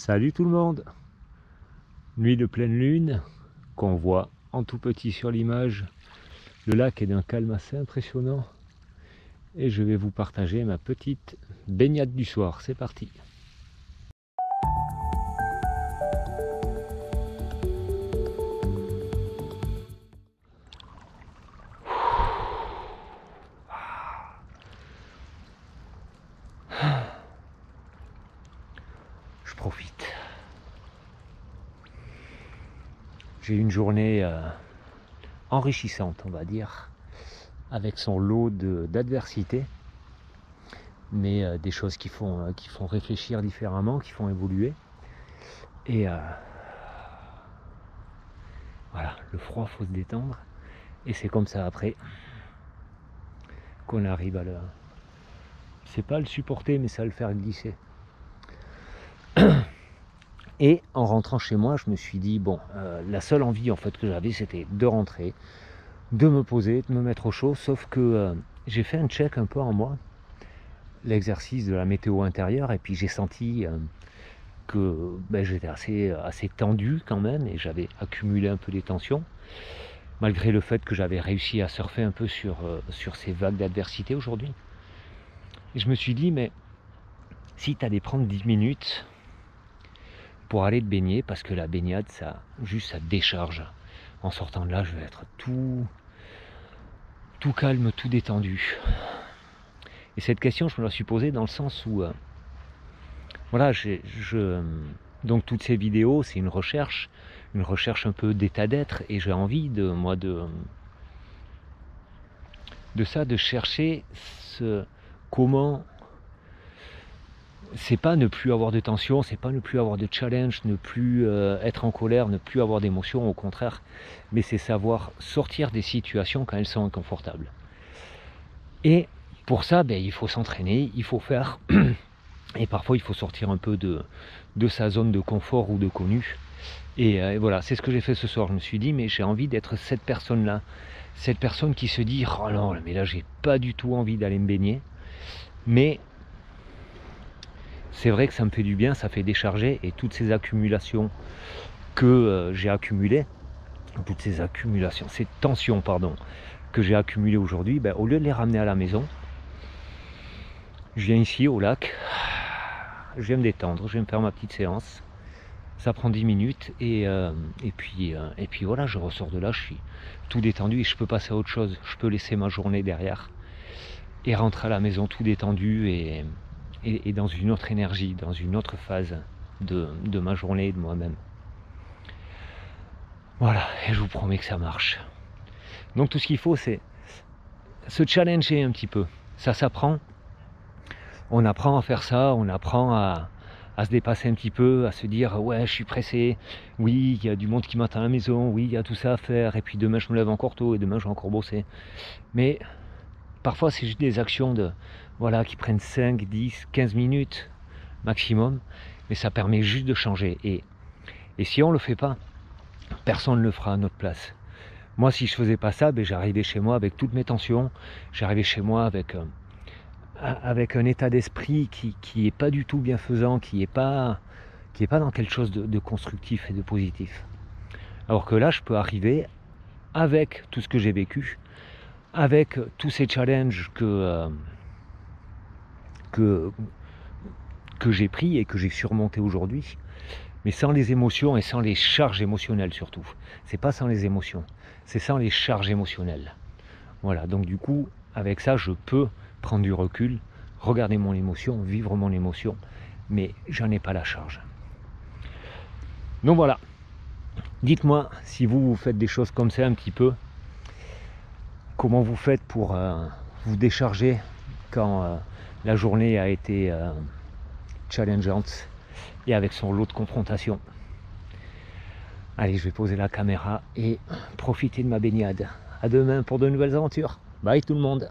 Salut tout le monde. Nuit de pleine lune, qu'on voit en tout petit sur l'image. Le lac est d'un calme assez impressionnant. Et je vais vous partager ma petite baignade du soir. C'est parti. Je profite. J'ai eu une journée enrichissante, on va dire, avec son lot d'adversité, mais des choses qui font réfléchir différemment, qui font évoluer. Et voilà, le froid, faut se détendre. Et c'est comme ça après qu'on arrive à c'est pas le supporter, mais ça le faire glisser. Et en rentrant chez moi, je me suis dit, bon, la seule envie en fait que j'avais, c'était de rentrer, de me poser, de me mettre au chaud, sauf que j'ai fait un check un peu en moi, l'exercice de la météo intérieure, et puis j'ai senti que j'étais assez tendu quand même, et j'avais accumulé un peu des tensions, malgré le fait que j'avais réussi à surfer un peu sur ces vagues d'adversité aujourd'hui. Et je me suis dit, mais si tu allais prendre 10 minutes pour aller te baigner, parce que la baignade, ça décharge. En sortant de là, je vais être tout calme, tout détendu. Et cette question, je me la suis posée dans le sens où, voilà, donc toutes ces vidéos, c'est une recherche un peu d'état d'être, et j'ai envie de chercher comment. C'est pas ne plus avoir de tension, c'est pas ne plus avoir de challenge, ne plus être en colère, ne plus avoir d'émotions, au contraire, mais c'est savoir sortir des situations quand elles sont inconfortables. Et pour ça, il faut s'entraîner, il faut faire, et parfois il faut sortir un peu de sa zone de confort ou de connu. Et voilà, c'est ce que j'ai fait ce soir. Je me suis dit, mais j'ai envie d'être cette personne-là, cette personne qui se dit, oh non, mais là j'ai pas du tout envie d'aller me baigner, mais c'est vrai que ça me fait du bien, ça fait décharger, et toutes ces accumulations que j'ai accumulées, ces tensions, que j'ai accumulées aujourd'hui, au lieu de les ramener à la maison, je viens ici au lac, je viens me détendre, je viens me faire ma petite séance. Ça prend 10 minutes, et puis voilà, je ressors de là, je suis tout détendu et je peux passer à autre chose. Je peux laisser ma journée derrière et rentrer à la maison tout détendu et dans une autre énergie, dans une autre phase de ma journée et de moi-même. Voilà, et je vous promets que ça marche. Donc tout ce qu'il faut, c'est se challenger un petit peu. Ça s'apprend. On apprend à faire ça, on apprend à se dépasser un petit peu, à se dire ouais, je suis pressé, oui, il y a du monde qui m'attend à la maison, oui, il y a tout ça à faire, et puis demain je me lève encore tôt, et demain je vais encore bosser. Mais parfois c'est juste des actions qui prennent 5, 10, 15 minutes maximum, mais ça permet juste de changer. Et si on ne le fait pas, personne ne le fera à notre place. Moi, si je faisais pas ça, j'arrivais chez moi avec toutes mes tensions, j'arrivais chez moi avec un état d'esprit qui est pas du tout bienfaisant, qui est pas dans quelque chose de constructif et de positif. Alors que là, je peux arriver avec tout ce que j'ai vécu, avec tous ces challenges que j'ai pris et que j'ai surmonté aujourd'hui, mais sans les émotions et sans les charges émotionnelles surtout. C'est pas sans les émotions, c'est sans les charges émotionnelles. Voilà, donc du coup, avec ça, je peux prendre du recul, regarder mon émotion, vivre mon émotion, mais j'en ai pas la charge. Donc voilà, dites-moi si vous faites des choses comme ça un petit peu, comment vous faites pour vous décharger quand la journée a été challengeante et avec son lot de confrontation. Allez, je vais poser la caméra et profiter de ma baignade. À demain pour de nouvelles aventures. Bye tout le monde.